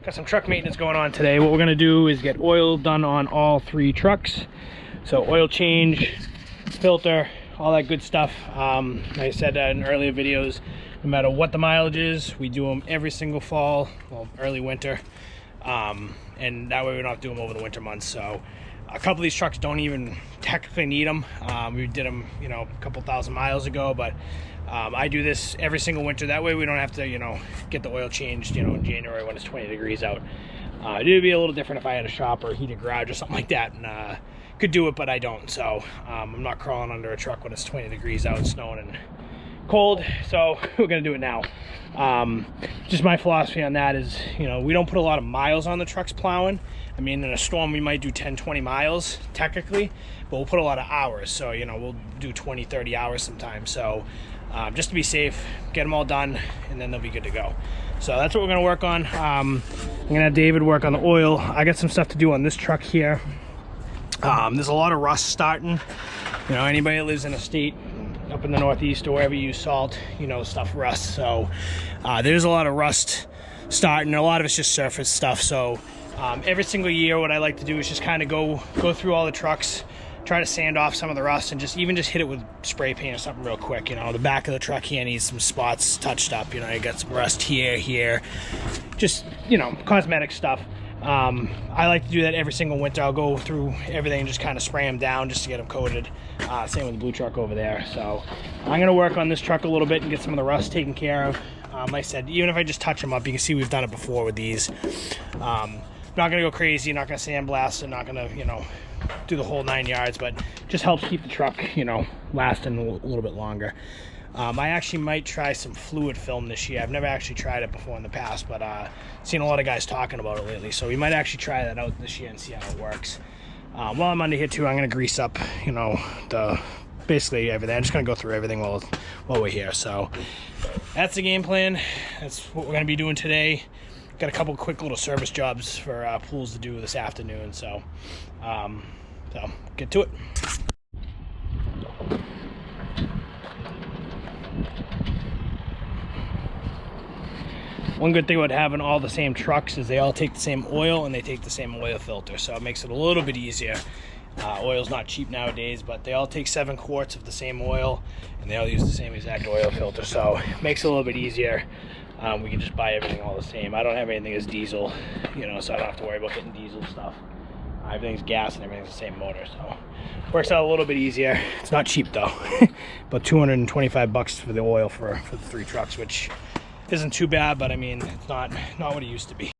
Got some truck maintenance going on today. What we're gonna do is get oil done on all 3 trucks. So oil change, filter, all that good stuff. Like I said in earlier videos, no matter what the mileage is, we do them every single fall, well, early winter. And that way we don't have to do them over the winter months. So a couple of these trucks don't even technically need them. We did them, you know, a couple thousand miles ago, but I do this every single winter. That way we don't have to, you know, get the oil changed, you know, in January when it's 20 degrees out. It would be a little different if I had a shop or a heated garage or something like that, and could do it, but I don't. So I'm not crawling under a truck when it's 20 degrees out, snowing and cold. So we're gonna do it now. Just my philosophy on that is, you know, we don't put a lot of miles on the trucks plowing. I mean, in a storm we might do 10-20 miles technically, but we'll put a lot of hours. So, you know, we'll do 20-30 hours sometimes. So just to be safe, get them all done, and then they'll be good to go. So that's what we're gonna work on. I'm gonna have David work on the oil. I got some stuff to do on this truck here. There's a lot of rust starting. You know, anybody that lives in a state up in the Northeast or wherever you use salt, you know, stuff rusts. So there's a lot of rust starting. A lot of it's just surface stuff. So every single year what I like to do is just kind of go through all the trucks, try to sand off some of the rust, and just hit it with spray paint or something real quick. You know, the back of the truck here needs some spots touched up. You know, you got some rust here, just, you know, cosmetic stuff. I like to do that every single winter. I'll go through everything and just kind of spray them down just to get them coated. Same with the blue truck over there. So I'm gonna work on this truck a little bit and get some of the rust taken care of. Like I said, even if I just touch them up, you can see we've done it before with these. Not gonna go crazy, not gonna sandblast, and not gonna, you know, do the whole 9 yards, but just helps keep the truck, you know, lasting a little bit longer. I actually might try some fluid film this year. I've never actually tried it before in the past, but seen a lot of guys talking about it lately, so we might actually try that out this year and see how it works. While I'm under here too, I'm gonna grease up, you know, basically everything. I'm just gonna go through everything while we're here. So that's the game plan. That's what we're gonna be doing today. Got a couple quick little service jobs for pools to do this afternoon, so get to it. One good thing about having all the same trucks is they all take the same oil and they take the same oil filter, so it makes it a little bit easier. Oil's not cheap nowadays, but they all take 7 quarts of the same oil and they all use the same exact oil filter, so it makes it a little bit easier. We can just buy everything all the same. I don't have anything as diesel, you know, so I don't have to worry about getting diesel stuff. Everything's gas and everything's the same motor, so works out a little bit easier. It's not cheap though. About 225 bucks for the oil for the 3 trucks, which isn't too bad, but I mean, it's not what it used to be.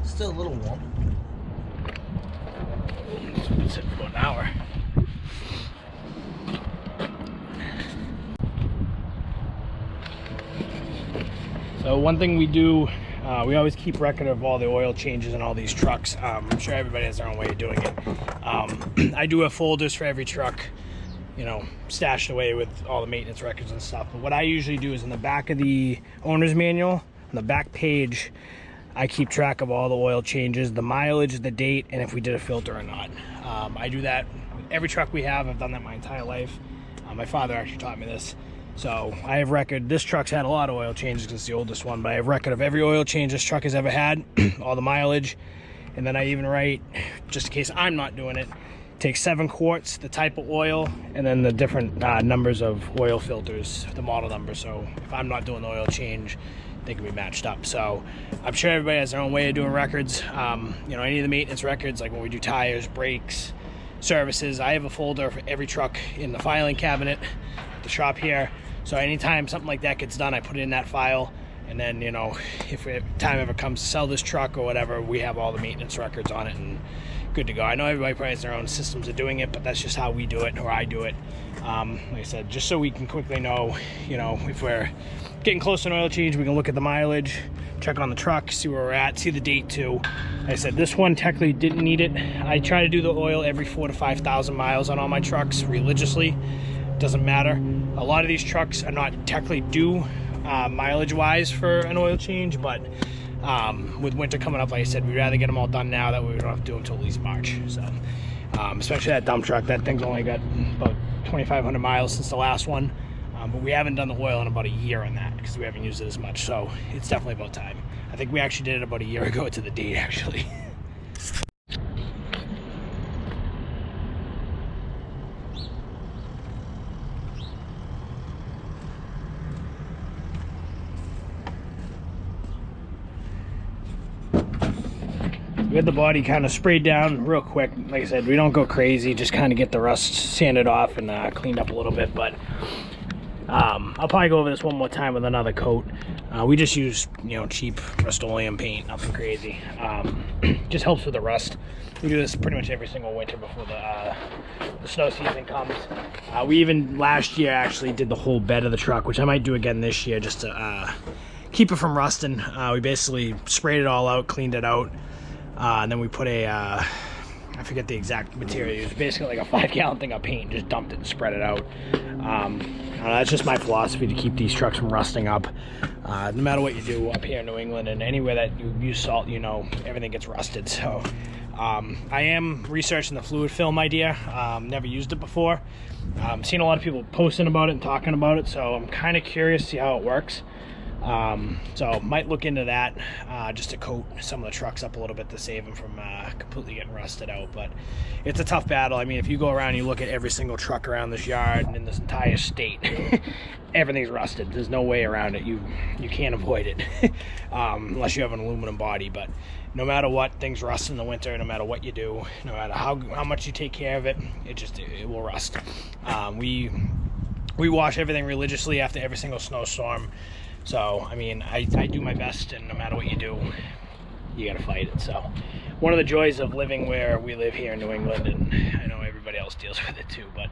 Still a little warm. It's been sitting for an hour. So one thing we do, we always keep record of all the oil changes in all these trucks. I'm sure everybody has their own way of doing it. I do have folders for every truck, you know, stashed away with all the maintenance records and stuff. But what I usually do is in the back of the owner's manual, on the back page, I keep track of all the oil changes, the mileage, the date, and if we did a filter or not. I do that with every truck we have. I've done that my entire life. My father actually taught me this. So I have record. This truck's had a lot of oil changes because it's the oldest one, but I have record of every oil change this truck has ever had, all the mileage. And then I even write, just in case I'm not doing it, take 7 quarts, the type of oil, and then the different numbers of oil filters, the model number. So if I'm not doing the oil change, they can be matched up. So I'm sure everybody has their own way of doing records. You know, any of the maintenance records, like when we do tires, brakes, services, I have a folder for every truck in the filing cabinet at the shop here. So anytime something like that gets done, I put it in that file, And then, you know, if time ever comes to sell this truck or whatever, we have all the maintenance records on it and good to go. I know everybody probably has their own systems of doing it, but that's just how we do it, or I do it. Like I said, just so we can quickly know, you know, if we're getting close to an oil change, we can look at the mileage, check on the truck, see where we're at, see the date too. Like I said, this one technically didn't need it. I try to do the oil every 4,000 to 5,000 miles on all my trucks religiously. Doesn't matter. A lot of these trucks are not technically due mileage wise for an oil change, but with winter coming up, like I said, we'd rather get them all done now that we don't have to do them until at least March. So especially that dump truck, that thing's only got about 2,500 miles since the last one, but we haven't done the oil in about a year on that because we haven't used it as much, so it's definitely about time. I think we actually did it about a year ago to the date, actually. We had the body kind of sprayed down real quick. Like I said, we don't go crazy, just kind of get the rust sanded off and cleaned up a little bit, but I'll probably go over this one more time with another coat. We just use, you know, cheap Rust-Oleum paint, nothing crazy. Just helps with the rust. We do this pretty much every single winter before the snow season comes. We even last year actually did the whole bed of the truck, which I might do again this year just to keep it from rusting. We basically sprayed it all out, cleaned it out. And then we put a, I forget the exact material, it was basically like a 5-gallon thing of paint, just dumped it and spread it out. That's just my philosophy to keep these trucks from rusting up. No matter what you do up here in New England and anywhere that you use salt, you know, everything gets rusted. So I am researching the fluid film idea. Never used it before. Seen a lot of people posting about it and talking about it, so I'm kind of curious to see how it works. So might look into that just to coat some of the trucks up a little bit to save them from completely getting rusted out. But it's a tough battle. I mean, if you go around and you look at every single truck around this yard and in this entire state, everything's rusted. There's no way around it. You can't avoid it unless you have an aluminum body. But no matter what, things rust in the winter. No matter what you do, no matter how much you take care of it, it will rust. We wash everything religiously after every single snowstorm. So, I mean, I do my best, and no matter what you do, you gotta fight it. So, one of the joys of living where we live here in New England, and I know everybody else deals with it too, but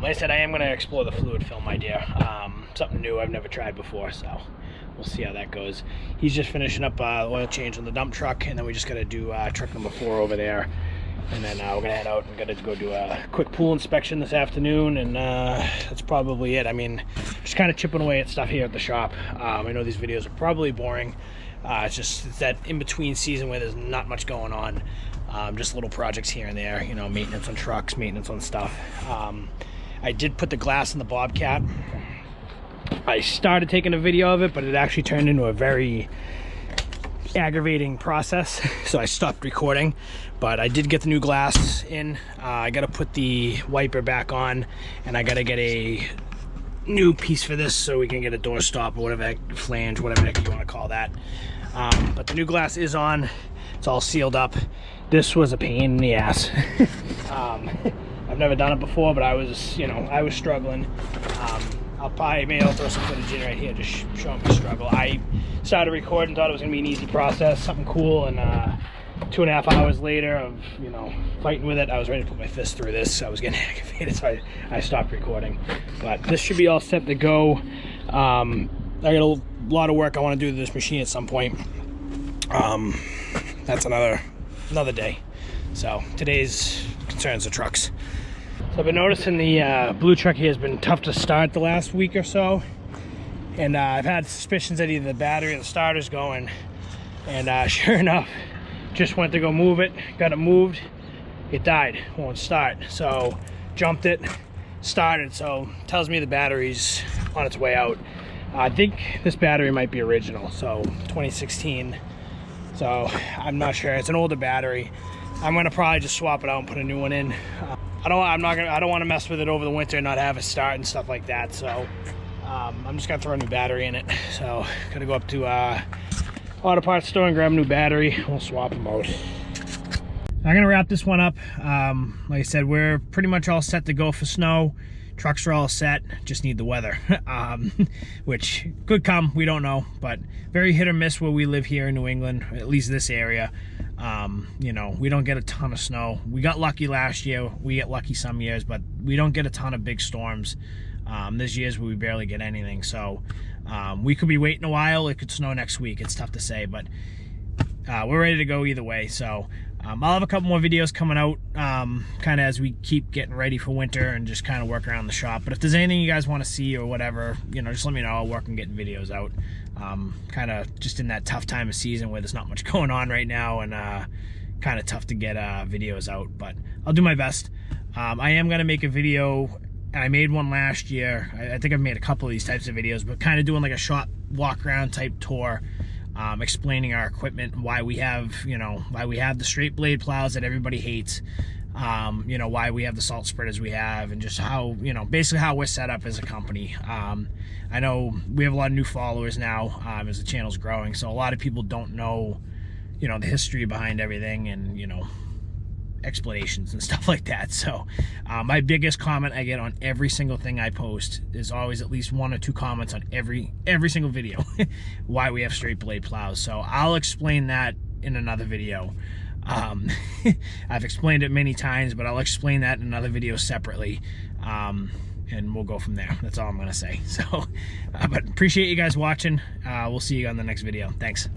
like I said, I am gonna explore the fluid film idea. Something new I've never tried before, so we'll see how that goes. He's just finishing up oil change on the dump truck, and then we just gotta do truck number 4 over there. And then we're gonna head out and gotta go do a quick pool inspection this afternoon, and that's probably it. I mean, just kind of chipping away at stuff here at the shop. I know these videos are probably boring. It's that in-between season where there's not much going on. Just little projects here and there, you know, maintenance on trucks, maintenance on stuff. I did put the glass in the Bobcat. I started taking a video of it, but it actually turned into a very aggravating process, so I stopped recording. But I did get the new glass in. I gotta put the wiper back on, and I gotta get a new piece for this so we can get a door stop or whatever, flange, whatever the heck you want to call that. But the new glass is on. It's all sealed up. This was a pain in the ass. I've never done it before, but I was struggling. I may throw some footage in right here just showing me struggle. I started recording, thought it was gonna be an easy process, something cool, and 2.5 hours later of, you know, fighting with it, I was ready to put my fist through this. I was getting aggravated, so I stopped recording. But this should be all set to go. I got a lot of work I want to do to this machine at some point. That's another day. So today's concerns are trucks. So I've been noticing the blue truck here has been tough to start the last week or so, and I've had suspicions that either the battery or the starter's going, and sure enough, just went to go move it, got it moved, it died, won't start. So jumped it, started, so tells me the battery's on its way out. I think this battery might be original, so 2016, so I'm not sure. It's an older battery. I'm gonna probably just swap it out and put a new one in. I don't want to mess with it over the winter and not have it start and stuff like that. So I'm just gonna throw a new battery in it. So gonna go up to auto parts store and grab a new battery. We'll swap them out. I'm gonna wrap this one up. Like I said, we're pretty much all set to go for snow. trucks are all set, just need the weather, which could come, we don't know, but very hit or miss where we live here in New England, at least this area. You know, we don't get a ton of snow. We got lucky last year, we get lucky some years, but we don't get a ton of big storms. There's years where we barely get anything, so we could be waiting a while. It could snow next week, it's tough to say, but we're ready to go either way. So I'll have a couple more videos coming out kind of as we keep getting ready for winter and just kind of work around the shop. But if there's anything you guys want to see or whatever, you know, just let me know. I'll work on getting videos out. Kind of just in that tough time of season where there's not much going on right now, and kind of tough to get videos out, but I'll do my best. I am going to make a video, and I made one last year. I think I've made a couple of these types of videos, but kind of doing like a shop walk around type tour, explaining our equipment, why we have, you know, why we have the straight blade plows that everybody hates, you know, why we have the salt spreaders we have, and just how, you know, basically how we're set up as a company. I know we have a lot of new followers now as the channel's growing, so a lot of people don't know, you know, the history behind everything, and, you know, explanations and stuff like that. So my biggest comment I get on every single thing I post is always at least 1 or 2 comments on every single video why we have straight blade plows. So I'll explain that in another video. I've explained it many times, but I'll explain that in another video separately, and we'll go from there. That's all I'm gonna say. So but appreciate you guys watching. We'll see you on the next video. Thanks.